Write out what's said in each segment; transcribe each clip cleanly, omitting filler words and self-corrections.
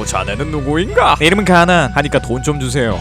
자네는 누구인가? 내 이름은 가난 하니까 돈 좀 주세요.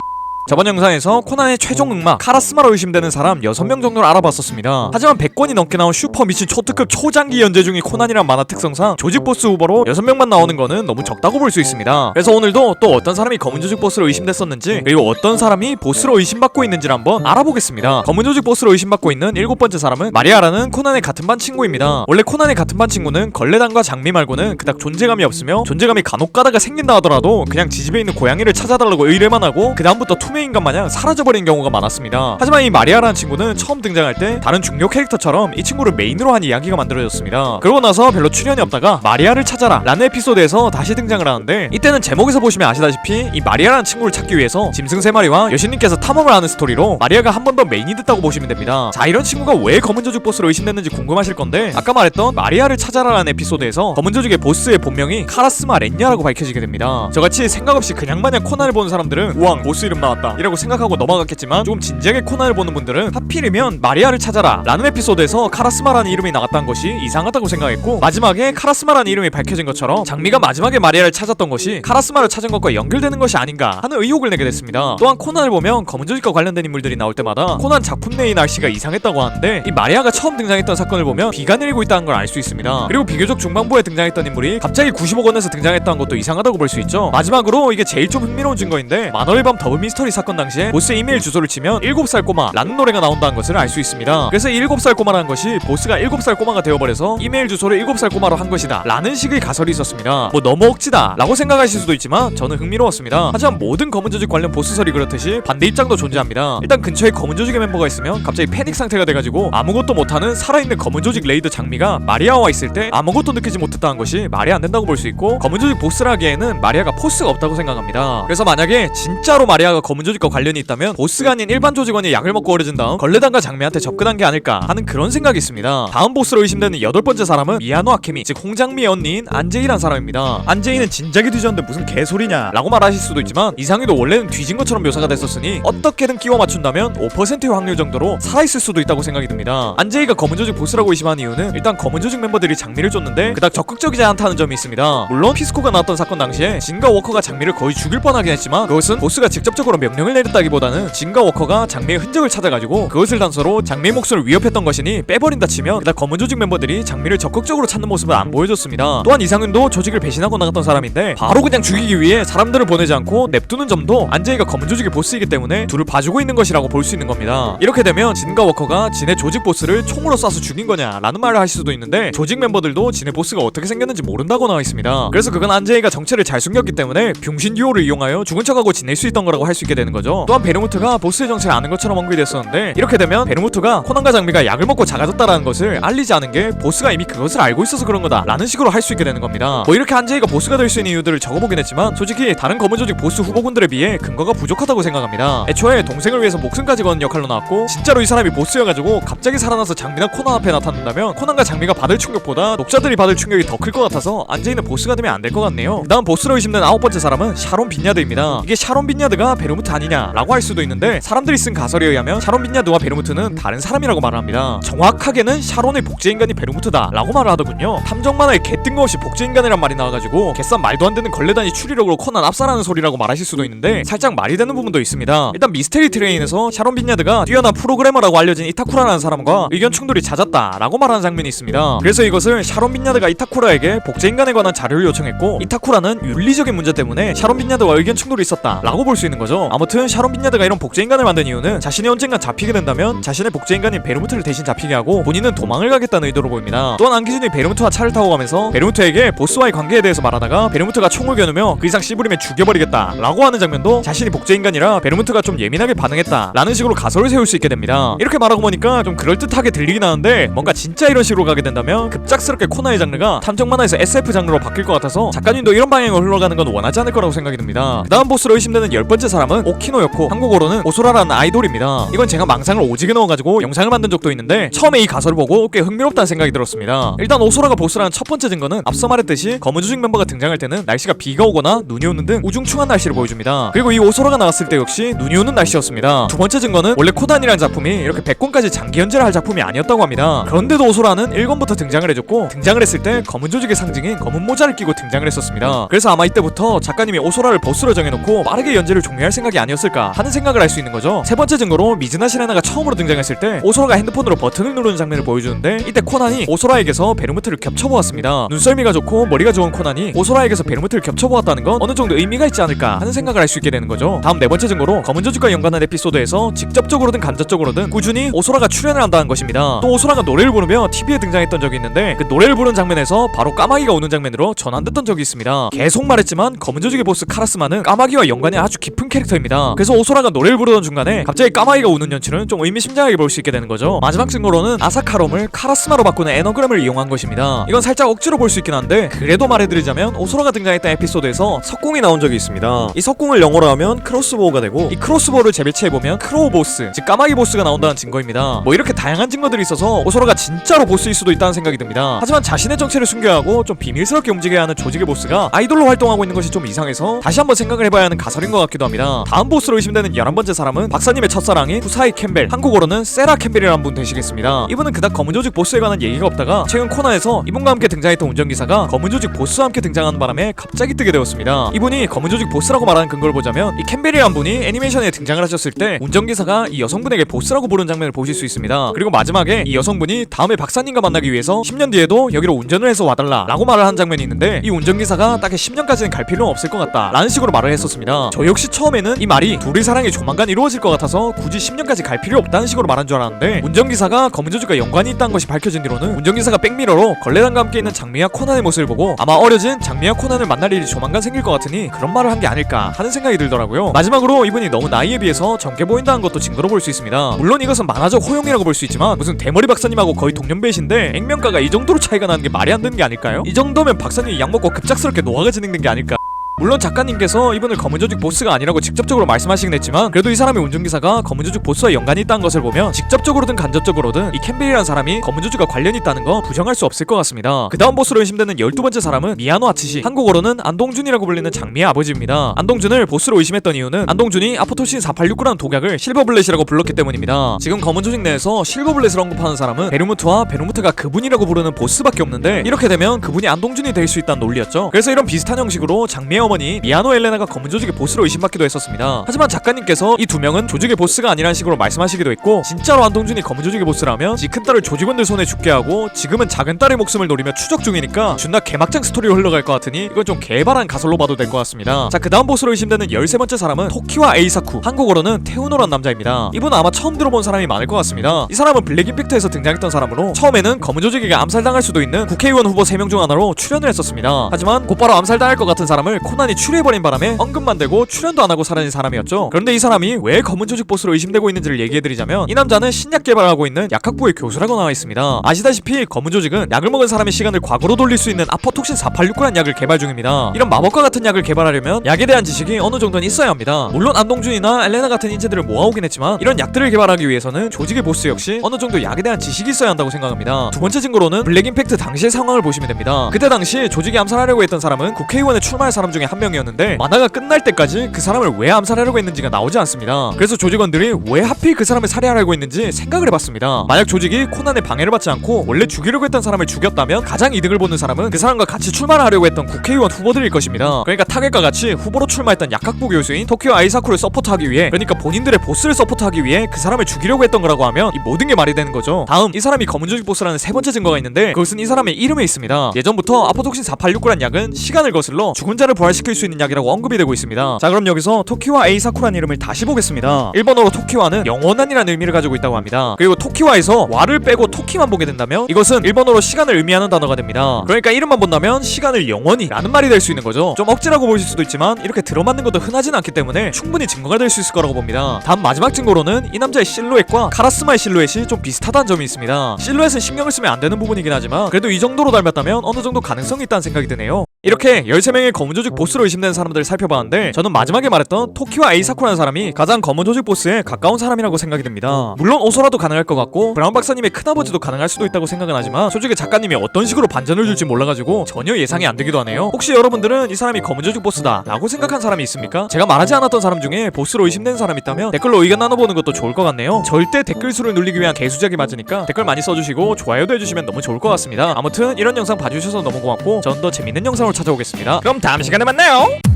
저번 영상에서 코난의 최종 응막 카라스마로 의심되는 사람 6명 정도를 알아봤었습니다. 하지만 100권이 넘게 나온 슈퍼 미친 초특급 초장기 연재 중인 코난이란 만화 특성상 조직 보스 후보로 6명만 나오는 거는 너무 적다고 볼 수 있습니다. 그래서 오늘도 또 어떤 사람이 검은 조직 보스로 의심됐었는지, 그리고 어떤 사람이 보스로 의심받고 있는지를 한번 알아보겠습니다. 검은 조직 보스로 의심받고 있는 7번째 사람은 마리아라는 코난의 같은 반 친구입니다. 원래 코난의 같은 반 친구는 걸레단과 장미 말고는 그닥 존재감이 없으며, 존재감이 간혹 가다가 생긴다 하더라도 그냥 지집에 있는 고양이를 찾아달라고 의뢰만 하고 그 다음부터 투명인간 마냥 사라져버린 경우가 많았습니다. 하지만 이 마리아라는 친구는 처음 등장할 때 다른 중요 캐릭터처럼 이 친구를 메인으로 한 이야기가 만들어졌습니다. 그러고 나서 별로 출연이 없다가 마리아를 찾아라 라는 에피소드에서 다시 등장을 하는데, 이때는 제목에서 보시면 아시다시피 이 마리아라는 친구를 찾기 위해서 짐승 3마리와 여신님께서 탐험을 하는 스토리로 마리아가 한 번 더 메인이 됐다고 보시면 됩니다. 자, 이런 친구가 왜 검은 조직 보스로 의심됐는지 궁금하실 건데, 아까 말했던 마리아를 찾아라라는 에피소드에서 검은 조직의 보스의 본명이 카라스마 렌냐라고 밝혀지게 됩니다. 저같이 생각 없이 그냥 마냥 코난을 보는 사람들은 우왕 보스 이름 나왔다 이라고 생각하고 넘어갔겠지만, 조금 진지하게 코난을 보는 분들은 하필이면 마리아를 찾아라 라는 에피소드에서 카라스마라는 이름이 나왔다는 것이 이상하다고 생각했고, 마지막에 카라스마라는 이름이 밝혀진 것처럼 장미가 마지막에 마리아를 찾았던 것이 카라스마를 찾은 것과 연결되는 것이 아닌가 하는 의혹을 내게 됐습니다. 또한 코난을 보면 검은 조직과 관련된 인물들이 나올 때마다 코난 작품 내의 날씨가 이상했다고 하는데, 이 마리아가 처음 등장했던 사건을 보면 비가 내리고 있다는 걸 알 수 있습니다. 그리고 비교적 중반부에 등장했던 인물이 갑자기 95권에서 등장했다는 것도 이상하다고 볼 수 있죠. 마지막으로 이게 제일 좀 흥미로운 증거인데, 만월의 밤 더블 미스터리 사건 당시에 보스의 이메일 주소를 치면 7살 꼬마 라는 노래가 나온다는 것을 알 수 있습니다. 그래서 7살 꼬마라는 것이 보스가 7살 꼬마가 되어버려서 이메일 주소를 7살 꼬마로 한 것이다 라는 식의 가설이 있었습니다. 뭐 너무 억지다 라고 생각하실 수도 있지만 저는 흥미로웠습니다. 하지만 모든 검은 조직 관련 보스설이 그렇듯이 반대 입장도 존재합니다. 일단 근처에 검은 조직의 멤버가 있으면 갑자기 패닉 상태가 돼가지고 아무것도 못하는 살아있는 검은 조직 레이더 장미가 마리아와 있을 때 아무것도 느끼지 못했다는 것이 말이 안 된다고 볼 수 있고, 검은 조직 보스라기에는 마리아가 포스가 없다고 생각합니다. 그래서 만약에 진짜로 마리아가 검은 조직과 관련이 있다면 보스가 아닌 일반 조직원이 약을 먹고 어려진 다음 걸레단과 장미한테 접근한 게 아닐까 하는 그런 생각이 있습니다. 다음 보스로 의심되는 8번째 사람은 미야노 아케미, 즉 홍장미의 언니인 안제이란 사람입니다. 안제이는 진작에 뒤졌는데 무슨 개소리냐 라고 말하실 수도 있지만, 이상희도 원래는 뒤진 것처럼 묘사가 됐었으니 어떻게든 끼워 맞춘다면 5%의 확률 정도로 살아있을 수도 있다고 생각이 듭니다. 안제이가 검은 조직 보스라고 의심한 이유는 일단 검은 조직 멤버들이 장미를 쫓는데 그닥 적극적이지 않다는 점이 있습니다. 물론 피스코가 나왔던 사건 당시에 진과 워커가 장미를 거의 죽일 뻔하긴 했지만, 그것은 보스가 직접적으로 명령을 내렸다기보다는 진과 워커가 장미의 흔적을 찾아가지고 그것을 단서로 장미의 목숨을 위협했던 것이니 빼버린다 치면 그닥 검은 조직 멤버들이 장미를 적극적으로 찾는 모습을 안 보여줬습니다. 또한 이상윤도 조직을 배신하고 나갔던 사람인데 바로 그냥 죽이기 위해 사람들을 보내지 않고 냅두는 점도 안제이가 검은 조직의 보스이기 때문에 둘을 봐주고 있는 것이라고 볼 수 있는 겁니다. 이렇게 되면 진과 워커가 진의 조직 보스를 총으로 쏴서 죽인 거냐 라는 말을 하실 수도 있는데, 조직 멤버들도 진의 보스가 어떻게 생겼는지 모른다고 나와 있습니다. 그래서 그건 안제이가 정체를 잘 숨겼기 때문에 병신 듀오를 이용하여 죽은 척하고 지낼 수 있던 거라고 할 수 있게 되는 거죠. 또한 베르무트가 보스의 정체를 아는 것처럼 언급이 됐었는데, 이렇게 되면 베르무트가 코난과 장미가 약을 먹고 작아졌다라는 것을 알리지 않은 게 보스가 이미 그것을 알고 있어서 그런 거다 라는 식으로 할 수 있게 되는 겁니다. 뭐 이렇게 안제이가 보스가 될 수 있는 이유들을 적어보긴 했지만, 솔직히 다른 검은 조직 보스 후보군들에 비해 근거가 부족하다고 생각합니다. 애초에 동생을 위해서 목숨까지 거는 역할로 나왔고, 진짜로 이 사람이 보스여가지고 갑자기 살아나서 장미나 코난 앞에 나타난다면 코난과 장미가 받을 충격보다 독자들이 받을 충격이 더 클 것 같아서 안제이는 보스가 되면 안 될 것 같네요. 그 다음 보스로 의심된 9번째 사람은 샤론 빈야드입니다. 이게 샤론 빈야드가 베르무트 아니냐 라고 할 수도 있는데, 사람들이 쓴 가설에 의하면 샤론 빈야드와 베르무트는 다른 사람이라고 말을 합니다. 정확하게는 샤론의 복제인간이 베르무트다 라고 말을 하더군요. 탐정 만화에 개 뜬금없이 복제인간이란 말이 나와가지고 개싼 말도 안 되는 걸레단이 추리력으로 코난 압살하는 소리라고 말하실 수도 있는데, 살짝 말이 되는 부분도 있습니다. 일단 미스테리 트레인에서 샤론 빈야드가 뛰어난 프로그래머라고 알려진 이타쿠라라는 사람과 의견 충돌이 잦았다 라고 말하는 장면이 있습니다. 그래서 이것을 샤론 빈야드가 이타쿠라에게 복제인간에 관한 자료를 요청했고, 이타쿠라는 윤리적인 문제 때문에 샤론 빈야드와 의견 충돌이 있었다 라고 볼 수 있는 거죠. 아무튼 샤론 빈야드가 이런 복제인간을 만든 이유는 자신이 언젠간 잡히게 된다면 자신의 복제인간인 베르무트를 대신 잡히게 하고 본인은 도망을 가겠다는 의도로 보입니다. 또한 안기준이 베르무트와 차를 타고 가면서 베르무트에게 보스와의 관계에 대해서 말하다가 베르무트가 총을 겨누며 그 이상 씨부리면 죽여버리겠다 라고 하는 장면도 자신이 복제인간이라 베르무트가 좀 예민하게 반응했다 라는 식으로 가설을 세울 수 있게 됩니다. 이렇게 말하고 보니까 좀 그럴듯하게 들리긴 하는데, 뭔가 진짜 이런 식으로 가게 된다면 급작스럽게 코난의 장르가 탐정 만화에서 SF 장르로 바뀔 것 같아서 작가님도 이런 방향으로 흘러가는 건 원하지 않을 거라고 생각이 듭니다. 그 다음 보스로 의심되는 10번째 사람은 일본어로는 오키노요코, 한국어로는 오소라라는 아이돌입니다. 이건 제가 망상을 오지게 넣어가지고 영상을 만든 적도 있는데 처음에 이 가사를 보고 꽤 흥미롭다는 생각이 들었습니다. 일단 오소라가 보스라는 첫 번째 증거는 앞서 말했듯이 검은 조직 멤버가 등장할 때는 날씨가 비가 오거나 눈이 오는 등 우중충한 날씨를 보여줍니다. 그리고 이 오소라가 나왔을 때 역시 눈이 오는 날씨였습니다. 두 번째 증거는 원래 코난이라는 작품이 이렇게 100권까지 장기 연재를 할 작품이 아니었다고 합니다. 그런데도 오소라는 1권부터 등장을 해줬고, 등장을 했을 때 검은 조직의 상징인 검은 모자를 끼고 등장을 했었습니다. 그래서 아마 이때부터 작가님이 오소라를 보스로 정해놓고 빠르게 연재를 종료할 생각이 아니었을까 하는 생각을 할 수 있는 거죠. 세 번째 증거로 미즈나 시레나가 처음으로 등장했을 때 오소라가 핸드폰으로 버튼을 누르는 장면을 보여주는데, 이때 코난이 오소라에게서 베르무트를 겹쳐보았습니다. 눈썰미가 좋고 머리가 좋은 코난이 오소라에게서 베르무트를 겹쳐보았다는 건 어느 정도 의미가 있지 않을까 하는 생각을 할 수 있게 되는 거죠. 다음 네 번째 증거로 검은 조직과 연관한 에피소드에서 직접적으로든 간접적으로든 꾸준히 오소라가 출연을 한다는 것입니다. 또 오소라가 노래를 부르며 TV에 등장했던 적이 있는데, 그 노래를 부른 장면에서 바로 까마귀가 오는 장면으로 전환됐던 적이 있습니다. 계속 말했지만 검은 조직의 보스 카라스마는 까마귀와 연관이 아주 깊은 캐릭터입니다. 그래서 오소라가 노래를 부르던 중간에 갑자기 까마귀가 우는 연출은 좀 의미심장하게 볼 수 있게 되는 거죠. 마지막 증거로는 아사카롬을 카라스마로 바꾸는 에너그램을 이용한 것입니다. 이건 살짝 억지로 볼 수 있긴 한데, 그래도 말해드리자면 오소라가 등장했던 에피소드에서 석궁이 나온 적이 있습니다. 이 석궁을 영어로 하면 크로스보우가 되고, 이 크로스보우를 재배치해보면 크로우 보스, 즉 까마귀 보스가 나온다는 증거입니다. 뭐 이렇게 다양한 증거들이 있어서 오소라가 진짜로 보스일 수도 있다는 생각이 듭니다. 하지만 자신의 정체를 숨겨야 하고 좀 비밀스럽게 움직여야 하는 조직의 보스가 아이돌로 활동하고 있는 것이 좀 이상해서 다시 한번 생각을 해봐야 하는 가설인 것 같기도 합니다. 다음 보스로 의심되는 11번째 사람은 박사님의 첫사랑인 후사이 캠벨, 한국어로는 세라 캠벨이라는 분 되시겠습니다. 이분은 그닥 검은 조직 보스에 관한 얘기가 없다가 최근 코난에서 이분과 함께 등장했던 운전기사가 검은 조직 보스와 함께 등장하는 바람에 갑자기 뜨게 되었습니다. 이분이 검은 조직 보스라고 말하는 근거를 보자면, 이 캠벨이란 분이 애니메이션에 등장을 하셨을 때 운전기사가 이 여성분에게 보스라고 부르는 장면을 보실 수 있습니다. 그리고 마지막에 이 여성분이 다음에 박사님과 만나기 위해서 10년 뒤에도 여기로 운전을 해서 와달라 라고 말을 한 장면이 있는데, 이 운전기사가 딱히 10년까지는 갈 필요는 없을 것 같다 라는 식으로 말을 했었습니다. 저 역시 처음에는 이 말이 둘의 사랑이 조만간 이루어질 것 같아서 굳이 10년까지 갈 필요 없다는 식으로 말한 줄 알았는데, 운전기사가 검은 조직과 연관이 있다는 것이 밝혀진 뒤로는 운전기사가 백미러로 걸레단과 함께 있는 장미와 코난의 모습을 보고 아마 어려진 장미와 코난을 만날 일이 조만간 생길 것 같으니 그런 말을 한 게 아닐까 하는 생각이 들더라고요. 마지막으로 이분이 너무 나이에 비해서 젊게 보인다는 것도 증거로 볼 수 있습니다. 물론 이것은 만화적 호용이라고 볼 수 있지만, 무슨 대머리 박사님하고 거의 동년배이신데 액면가가 이 정도로 차이가 나는 게 말이 안 되는 게 아닐까요? 이 정도면 박사님이 약 먹고 급작스럽게 노화가 진행된 게 아닐까. 물론 작가님께서 이분을 검은 조직 보스가 아니라고 직접적으로 말씀하시긴 했지만, 그래도 이 사람의 운전기사가 검은 조직 보스와 연관이 있다는 것을 보면 직접적으로든 간접적으로든 이 캠벨이라는 사람이 검은 조직과 관련이 있다는 거 부정할 수 없을 것 같습니다. 그 다음 보스로 의심되는 12번째 사람은 미야노 아츠시, 한국어로는 안동준이라고 불리는 장미의 아버지입니다. 안동준을 보스로 의심했던 이유는 안동준이 아포토신 486이라는 독약을 실버블렛이라고 불렀기 때문입니다. 지금 검은 조직 내에서 실버블렛을 언급하는 사람은 베르무트와 베르무트가 그분이라고 부르는 보스밖에 없는데, 이렇게 되면 그분이 안동준이 될 수 있다는 논리였죠. 그래서 이런 비슷한 형식으로 장미의 어머니 미야노 엘레나가 검은 조직의 보스로 의심받기도 했었습니다. 하지만 작가님께서 이 두 명은 조직의 보스가 아니라는 식으로 말씀하시기도 했고, 진짜로 안동준이 검은 조직의 보스라면 지 큰 딸을 조직원들 손에 죽게 하고 지금은 작은 딸의 목숨을 노리며 추적 중이니까 존나 개막장 스토리로 흘러갈 것 같으니 이건 좀 개발한 가설로 봐도 될 것 같습니다. 자, 그 다음 보스로 의심되는 13번째 사람은 토키와 에이사쿠, 한국어로는 태우노란 남자입니다. 이분은 아마 처음 들어본 사람이 많을 것 같습니다. 이 사람은 블랙 임팩트에서 등장했던 사람으로 처음에는 검은 조직에게 암살당할 수도 있는 국회의원 후보 3명 중 하나로 출연을 했었습니다. 하지만 곧바로 암살당할 것 같은 사람을 코난이 추리해버린 바람에 언급만 되고 출연도 안 하고 사라진 사람이었죠. 그런데 이 사람이 왜 검은 조직 보스로 의심되고 있는지를 얘기해드리자면, 이 남자는 신약 개발하고 있는 약학부의 교수라고 나와 있습니다. 아시다시피 검은 조직은 약을 먹은 사람의 시간을 과거로 돌릴 수 있는 아포톡신 486이라는 약을 개발 중입니다. 이런 마법과 같은 약을 개발하려면 약에 대한 지식이 어느 정도는 있어야 합니다. 물론 안동준이나 엘레나 같은 인재들을 모아오긴 했지만, 이런 약들을 개발하기 위해서는 조직의 보스 역시 어느 정도 약에 대한 지식이 있어야 한다고 생각합니다. 두 번째 증거로는 블랙 임팩트 당시의 상황을 보시면 됩니다. 그때 당시 조직이 암살하려고 했던 사람은 국회의원에 출마할 사람 중에 한 명이었는데, 만화가 끝날 때까지 그 사람을 왜 암살하려고 했는지가 나오지 않습니다. 그래서 조직원들이 왜 하필 그 사람을 살해하려고 했는지 생각을 해봤습니다. 만약 조직이 코난의 방해를 받지 않고 원래 죽이려고 했던 사람을 죽였다면 가장 이득을 보는 사람은 그 사람과 같이 출마를 하려고 했던 국회의원 후보들일 것입니다. 그러니까 타겟과 같이 후보로 출마했던 약학부 교수인 토키오 아이사쿠를 서포트하기 위해, 그러니까 본인들의 보스를 서포트하기 위해 그 사람을 죽이려고 했던 거라고 하면 이 모든 게 말이 되는 거죠. 다음, 이 사람이 검은 조직 보스라는 세 번째 증거가 있는데, 그것은 이 사람의 이름에 있습니다. 예전부터 아포톡신 486이란 약은 시간을 거슬러 죽은 자를 부활시킬 수 있는 약이라고 언급이 되고 있습니다. 자, 그럼 여기서 토키와 에이사쿠라는 이름을 다시 보겠습니다. 일본어로 토키와는 영원한이라는 의미를 가지고 있다고 합니다. 그리고 토키와에서 와를 빼고 토키만 보게 된다면 이것은 일본어로 시간을 의미하는 단어가 됩니다. 그러니까 이름만 본다면 시간을 영원히 라는 말이 될 수 있는 거죠. 좀 억지라고 보실 수도 있지만 이렇게 들어맞는 것도 흔하진 않기 때문에 충분히 증거가 될 수 있을 거라고 봅니다. 다음 마지막 증거로는 이 남자의 실루엣과 카라스마의 실루엣이 좀 비슷하다는 점이 있습니다. 실루엣은 신경을 쓰면 안 되는 부분이긴 하지만 그래도 이 정도로 닮았다면 어느 정도 가능성이 있다는 생각이 드네요. 이렇게 13명의 검은 조직 보스로 의심되는 사람들을 살펴봤는데 저는 마지막에 말했던 토키와 에이사쿠라는 사람이 가장 검은 조직 보스에 가까운 사람이라고 생각이 듭니다. 물론 오소라도 가능할 것 같고 브라운 박사님의 큰아버지도 가능할 수도 있다고 생각은 하지만 솔직히 작가님이 어떤 식으로 반전을 줄지 몰라가지고 전혀 예상이 안 되기도 하네요. 혹시 여러분들은 이 사람이 검은 조직 보스다 라고 생각한 사람이 있습니까? 제가 말하지 않았던 사람 중에 보스로 의심되는 사람 있다면 댓글로 의견 나눠보는 것도 좋을 것 같네요. 절대 댓글 수를 늘리기 위한 개수작이 맞으니까 댓글 많이 써주시고 좋아요도 해주시면 너무 좋을 것 같습니다. 아무튼 이런 영상 봐주셔서 너무 고맙고 전 더 재밌는 영상으로 찾아오겠습니다. 그럼 다음 시간에 만나요.